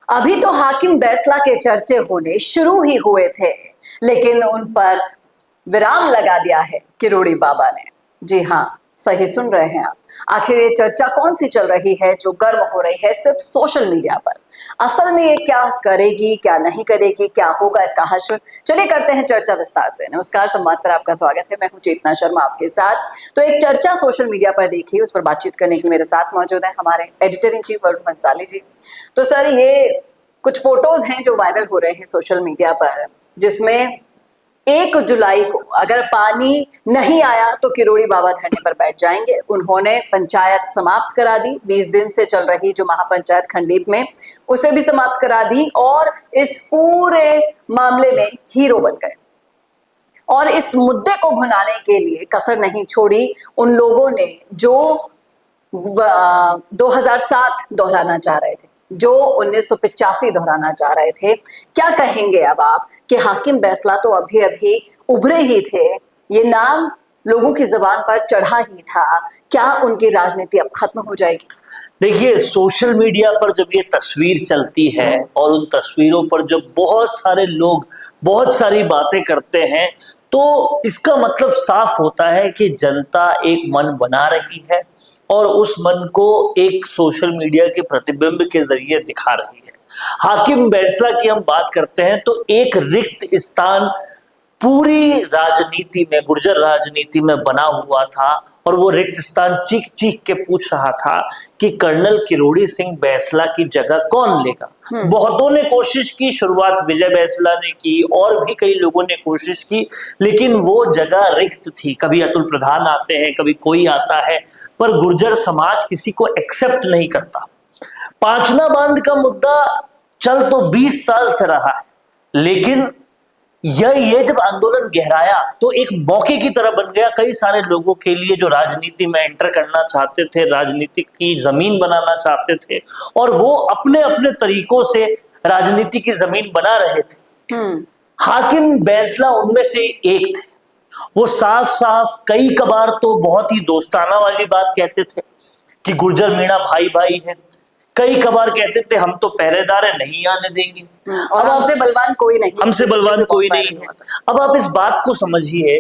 अभी तो हाकिम बैसला के चर्चे होने शुरू ही हुए थे, लेकिन उन पर विराम लगा दिया है किरोड़ी बाबा ने। जी हाँ, सही सुन रहे हैं आप। आखिर ये चर्चा कौन सी चल रही है जो गर्म हो रही है सिर्फ सोशल मीडिया पर? असल में ये क्या करेगी, क्या नहीं करेगी, क्या होगा इसका हश्र? चलिए करते हैं चर्चा विस्तार से। नमस्कार, संवाद पर आपका स्वागत है। मैं हूं चेतना शर्मा आपके साथ। तो एक चर्चा सोशल मीडिया पर देखी, उस पर बातचीत करने के लिए मेरे साथ मौजूद है हमारे editor in chief Varun Bansali ji. तो सर, ये कुछ फोटोज हैं जो वायरल हो रहे हैं सोशल मीडिया पर, जिसमें 1 जुलाई को अगर पानी नहीं आया तो किरोड़ी बाबा धरने पर बैठ जाएंगे। उन्होंने पंचायत समाप्त करा दी, 20 दिन से चल रही जो महापंचायत खंडीप में, उसे भी समाप्त करा दी और इस पूरे मामले में हीरो बन गए। और इस मुद्दे को भुनाने के लिए कसर नहीं छोड़ी उन लोगों ने जो 2007 दोहराना चाह रहे थे, जो 1985 दोहराना चाह रहे थे। क्या कहेंगे अब आप कि हाकिम बैसला तो अभी अभी उभरे ही थे, ये नाम लोगों की जुबान पर चढ़ा ही था, क्या उनकी राजनीति अब खत्म हो जाएगी? देखिए, सोशल मीडिया पर जब ये तस्वीर चलती है और उन तस्वीरों पर जब बहुत सारे लोग बहुत सारी बातें करते हैं, तो इसका मतलब साफ होता है कि जनता एक मन बना रही है और उस मन को एक सोशल मीडिया के प्रतिबिंब के जरिए दिखा रही है। हाकिम बैसला की हम बात करते हैं तो एक रिक्त स्थान पूरी राजनीति में, गुर्जर राजनीति में बना हुआ था और वो रिक्त स्थान चीख चीख के पूछ रहा था कि कर्नल किरोड़ी सिंह बैसला की जगह कौन लेगा। बहुतों ने कोशिश की, शुरुआत विजय बैसला ने की और भी कई लोगों ने कोशिश की, लेकिन वो जगह रिक्त थी। कभी अतुल प्रधान आते हैं, कभी कोई आता है, पर गुर्जर समाज किसी को एक्सेप्ट नहीं करता। पांचना बांध का मुद्दा चल तो 20 साल से रहा है, लेकिन ये जब आंदोलन गहराया तो एक मौके की तरह बन गया कई सारे लोगों के लिए जो राजनीति में एंटर करना चाहते थे, राजनीति की जमीन बनाना चाहते थे और वो अपने अपने तरीकों से राजनीति की जमीन बना रहे थे। हाकिम बैसला उनमें से एक थे। वो साफ साफ कई कबार तो बहुत ही दोस्ताना वाली बात कहते थे कि गुर्जर मीणा भाई भाई है। कई कबार कहते थे हम तो पहरेदार है, नहीं आने देंगे, और हमसे बलवान कोई नहीं, हमसे बलवान कोई नहीं है। अब आप इस बात को समझिए,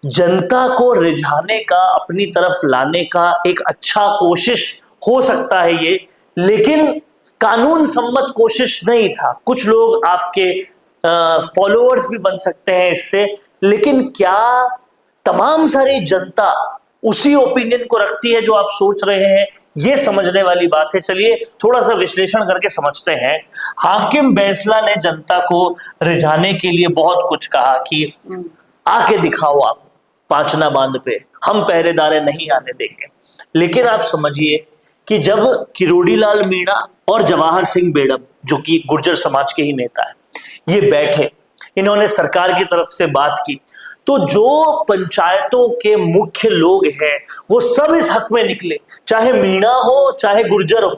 जनता को रिझाने का, अपनी तरफ लाने का एक अच्छा कोशिश हो सकता है ये, लेकिन कानून सम्मत कोशिश नहीं था। कुछ लोग आपके फॉलोअर्स भी बन सकते हैं इससे, लेकिन क्या तमाम सारी जनता उसी ओपिनियन को रखती है जो आप सोच रहे हैं? ये समझने वाली बात है। चलिए थोड़ा सा विश्लेषण करके समझते हैं। हाकिम बैसला ने जनता को रिझाने के लिए बहुत कुछ कहा कि आके दिखाओ आप पांचना बांध पे, हम पहरेदार नहीं आने देंगे। लेकिन आप समझिए कि जब किरोड़ी लाल मीणा और जवाहर सिंह बेड़म, जो कि गुर्जर समाज के ही नेता है, ये बैठे, इन्होंने सरकार की तरफ से बात की, तो जो पंचायतों के मुख्य लोग हैं वो सब इस हक में निकले, चाहे मीणा हो चाहे गुर्जर हो,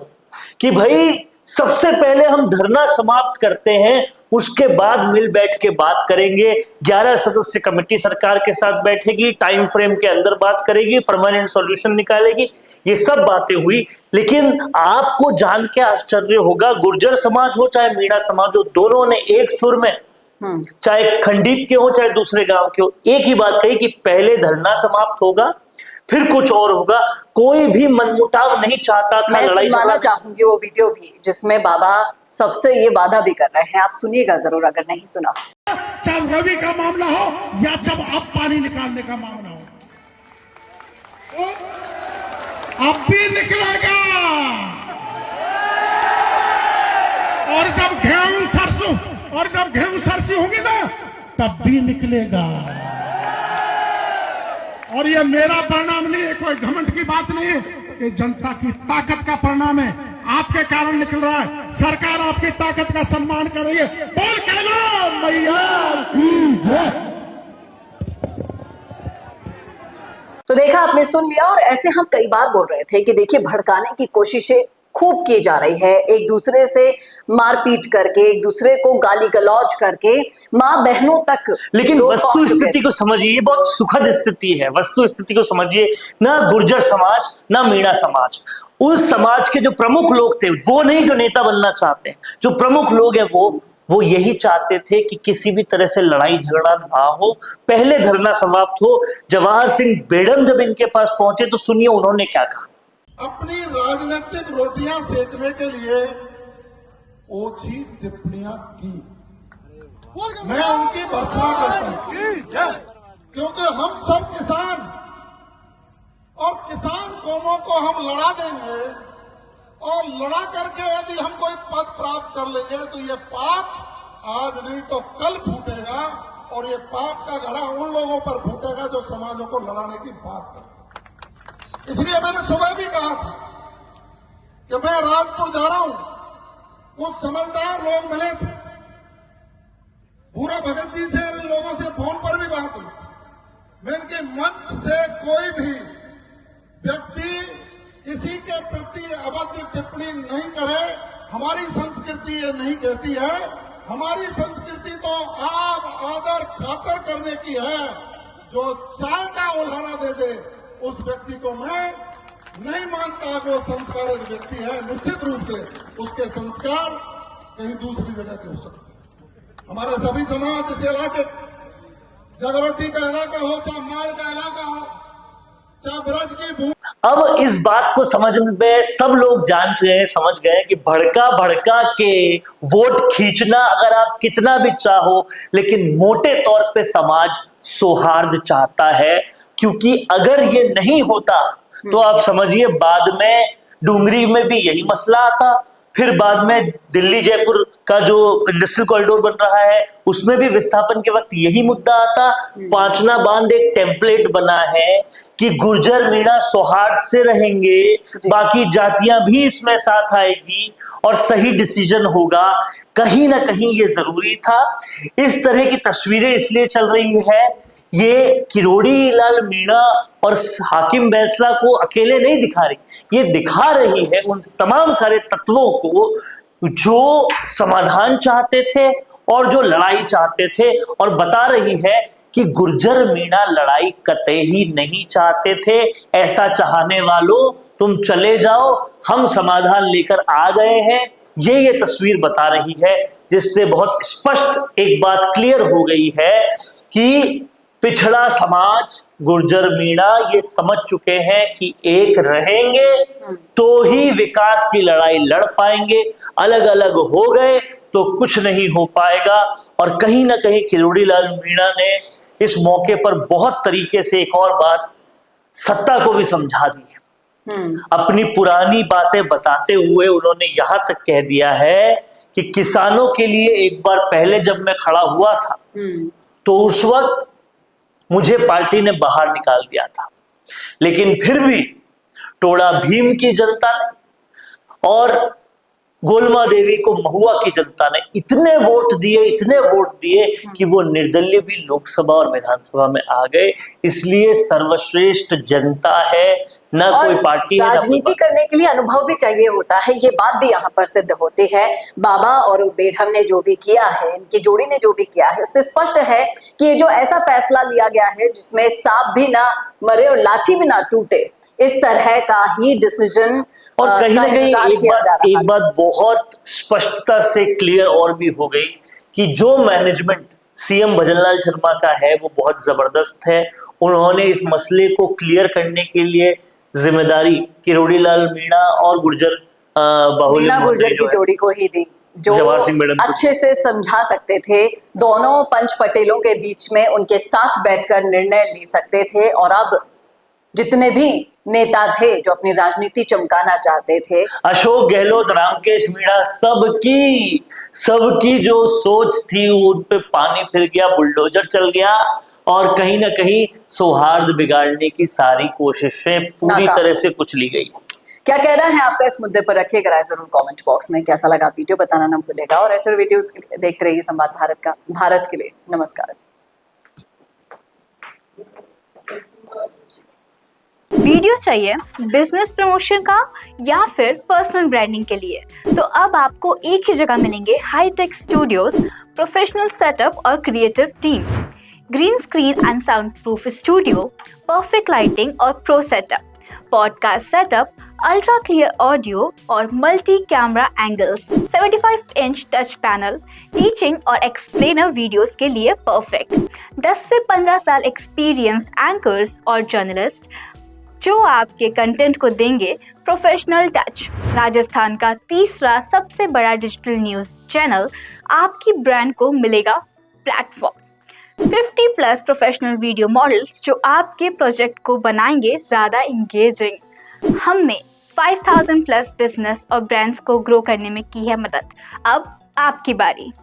कि भाई सबसे पहले हम धरना समाप्त करते हैं, उसके बाद मिल बैठ के बात करेंगे। 11 सदस्य कमेटी सरकार के साथ बैठेगी, टाइम फ्रेम के अंदर बात करेगी, परमानेंट सॉल्यूशन निकालेगी। ये सब बातें हुई, लेकिन आपको जान के आश्चर्य होगा, गुर्जर समाज हो चाहे मीणा समाज हो, दोनों ने एक सुर में, चाहे खंडीप के हो चाहे दूसरे गांव के हो, एक ही बात कही कि पहले धरना समाप्त होगा, फिर कुछ और होगा। कोई भी मनमुटाव नहीं चाहता था। मैं सुनवाना चाहूंगी वो वीडियो भी, जिसमें बाबा सबसे ये वादा भी कर रहे हैं, आप सुनिएगा जरूर अगर नहीं सुना। चाहे रवि का मामला हो या जब अब पानी निकालने का मामला हो, तो अब भी निकलेगा। और जब गेहूं सरसी होगी ना, तब भी निकलेगा। और ये मेरा परिणाम नहीं है, कोई घमंड की बात नहीं है, ये जनता की ताकत का परिणाम है। आपके कारण निकल रहा है। सरकार आपकी ताकत का सम्मान कर रही है। बोल कहना मैया। तो देखा, आपने सुन लिया। और ऐसे हम कई बार बोल रहे थे कि देखिए, भड़काने की कोशिशें खूब की जा रही है, एक दूसरे से मारपीट करके, एक दूसरे को गाली गलौज करके, माँ बहनों तक। लेकिन वस्तु स्थिति को समझिए, ये बहुत सुखद स्थिति है। वस्तु स्थिति को समझिए, ना गुर्जर समाज ना मीणा समाज, उस समाज के जो प्रमुख लोग थे, वो नहीं जो नेता बनना चाहते हैं, जो प्रमुख लोग हैं वो यही चाहते थे कि किसी भी तरह से लड़ाई झगड़ा ना हो, पहले धरना समाप्त हो। जवाहर सिंह बेगम जब इनके पास पहुंचे तो सुनिए उन्होंने क्या कहा। अपनी राजनीतिक रोटियां सेकने के लिए ओछी टिप्पणियां की, मैं उनकी भर्त्सना करता हूं, क्योंकि हम सब किसान और किसान कौमों को हम लड़ा देंगे, और लड़ा करके यदि हम कोई पद प्राप्त कर लेंगे तो ये पाप आज नहीं तो कल फूटेगा, और ये पाप का घड़ा उन लोगों पर फूटेगा जो समाजों को लड़ाने की बात करते। इसलिए मैंने सुबह भी कहा था कि मैं राजपुर जा रहा हूं, कुछ समझदार लोग मिले थे, भूरा भगत जी से और इन लोगों से फोन पर भी बात हुई। मैं इनके मंच से कोई भी व्यक्ति किसी के प्रति अभद्र टिप्पणी नहीं करे, हमारी संस्कृति ये नहीं कहती है। हमारी संस्कृति तो आप आदर खातर करने की है। जो चाय का उल्हाड़ा दे दे उस व्यक्ति को मैं नहीं मानता कि वो संस्कारित व्यक्ति है। निश्चित रूप से उसके संस्कार कहीं दूसरी जगह के हो सकते हैं। हमारा सभी समाज, इस इलाके, जगरोटी का इलाका हो, चाहे माल का इलाका हो, चाहे ब्रज की भूमि। अब इस बात को समझ में सब लोग जान गए, समझ गए कि भड़का भड़का के वोट खींचना अगर आप कितना भी चाहो, लेकिन मोटे तौर पे समाज सौहार्द चाहता है। क्योंकि अगर ये नहीं होता तो आप समझिए बाद में डूंगरी में भी यही मसला आता, फिर बाद में दिल्ली जयपुर का जो इंडस्ट्रियल कॉरिडोर बन रहा है उसमें भी विस्थापन के वक्त यही मुद्दा आता। पांचना बांध एक टेम्पलेट बना है कि गुर्जर मीणा सौहार्द से रहेंगे, बाकी जातियां भी इसमें साथ आएगी और सही डिसीजन होगा। कहीं ना कहीं ये जरूरी था। इस तरह की तस्वीरें इसलिए चल रही है, ये किरोड़ी लाल मीणा और हाकिम बैंसला को अकेले नहीं दिखा रही, ये दिखा रही है उन तमाम सारे तत्वों को जो समाधान चाहते थे और जो लड़ाई चाहते थे, और बता रही है कि गुर्जर मीणा लड़ाई कतई नहीं चाहते थे। ऐसा चाहने वालों तुम चले जाओ, हम समाधान लेकर आ गए हैं। ये तस्वीर बता रही है, जिससे बहुत स्पष्ट एक बात क्लियर हो गई है कि पिछड़ा समाज गुर्जर मीणा ये समझ चुके हैं कि एक रहेंगे तो ही विकास की लड़ाई लड़ पाएंगे, अलग अलग हो गए तो कुछ नहीं हो पाएगा। और कहीं ना कहीं किरोड़ी लाल मीणा ने इस मौके पर बहुत तरीके से एक और बात सत्ता को भी समझा दी है। अपनी पुरानी बातें बताते हुए उन्होंने यहां तक कह दिया है कि किसानों के लिए एक बार पहले जब मैं खड़ा हुआ था तो उस वक्त मुझे पार्टी ने बाहर निकाल दिया था, लेकिन फिर भी टोड़ा भीम की जनता ने और गोलमा देवी को महुआ की जनता ने इतने वोट दिए कि वो निर्दलीय भी लोकसभा और विधानसभा में आ गए। इसलिए सर्वश्रेष्ठ जनता है, ना कोई पार्टी है। राजनीति करने के लिए अनुभव भी चाहिए होता है, ये बात भी यहाँ पर सिद्ध होती है। बाबा और बेढम ने जो भी किया है, इनकी जोड़ी ने जो भी किया है, उससे स्पष्ट है कि जो ऐसा फैसला लिया गया है जिसमें सांप भी ना मरे और लाठी भी ना टूटे, इस तरह का ही डिसीजन और कहीं ना कहीं एक बात बहुत स्पष्टता से क्लियर और भी हो गई कि जो मैनेजमेंट सीएम भजनलाल शर्मा का है वो बहुत जबरदस्त है। उन्होंने इस मसले को क्लियर करने के लिए जिम्मेदारी किरोड़ी लाल मीणा और गुर्जर गुर्जर की जोड़ी को ही दी, जो अच्छे से समझा सकते थे, दोनों पंच पटेलों के बीच में उनके साथ बैठकर निर्णय ले सकते थे। और अब जितने भी नेता थे जो अपनी राजनीति चमकाना चाहते थे, अशोक गहलोत, रामकेश मीणा, सबकी जो सोच थी उन पे पानी फिर गया, बुलडोजर चल गया और कहीं ना कहीं सौहार्द बिगाड़ने की सारी कोशिशें पूरी तरह से कुचली गई। क्या कहना है आपका इस मुद्दे पर, रखिएगा राय जरूर कमेंट बॉक्स में। कैसा लगा वीडियो बताना ना भूलेगा, और ऐसे वीडियोस के लिए देखते रहिए संवाद भारत के लिए। नमस्कार। वीडियो चाहिए बिजनेस प्रमोशन का या फिर पर्सनल ब्रांडिंग के लिए, तो अब आपको एक ही जगह मिलेंगे हाईटेक स्टूडियोज, प्रोफेशनल सेटअप और creative team, green screen and sound proof studio, perfect lighting और pro setup, podcast setup, ultra clear audio और मल्टी कैमरा एंगल्स, 75-इंच टच पैनल, टीचिंग और एक्सप्लेनर वीडियोस के लिए परफेक्ट। 10 से 15 साल एक्सपीरियंस्ड एंकर्स और जर्नलिस्ट जो आपके कंटेंट को देंगे प्रोफेशनल टच। राजस्थान का तीसरा सबसे बड़ा डिजिटल न्यूज चैनल आपकी ब्रांड को मिलेगा प्लेटफॉर्म। 50+ प्रोफेशनल वीडियो मॉडल्स जो आपके प्रोजेक्ट को बनाएंगे ज़्यादा इंगेजिंग। हमने 5000+ बिजनेस और ब्रांड्स को ग्रो करने में की है मदद। अब आपकी बारी।